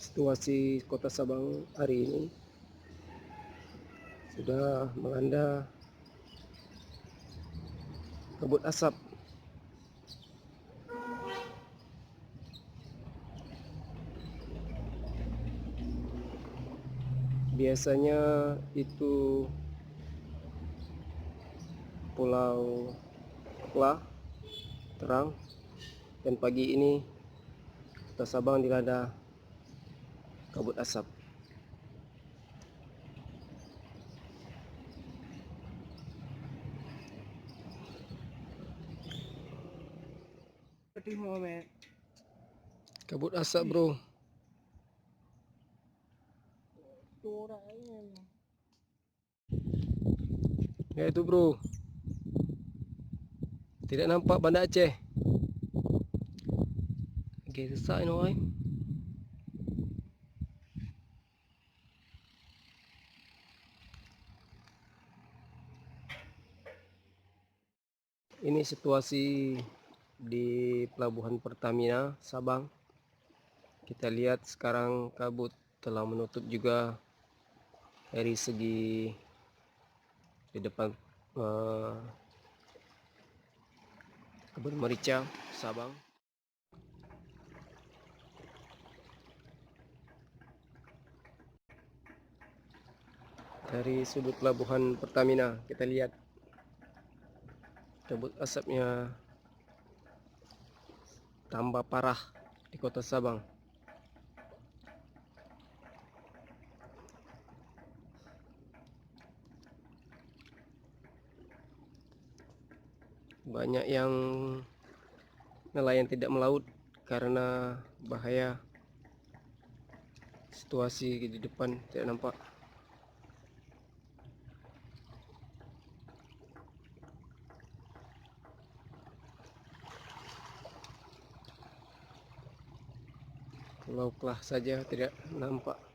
Situasi Kota Sabang hari ini sudah melanda kabut asap. Biasanya itu Pulau Kepulauan terang, dan pagi ini Kota Sabang dilanda kabut asap. Kabut asap, bro. Ya itu, bro. Tidak nampak Banda Aceh. Oke, susah ini, oi. Ini situasi di Pelabuhan Pertamina Sabang. Kita lihat sekarang kabut telah menutup juga dari segi di depan Kebun Merica Sabang. Dari sudut Pelabuhan Pertamina kita lihat kabut asapnya tambah parah di Kota Sabang. Banyak yang nelayan tidak melaut karena bahaya situasi di depan tidak nampak. Pulau Kelah saja tidak nampak.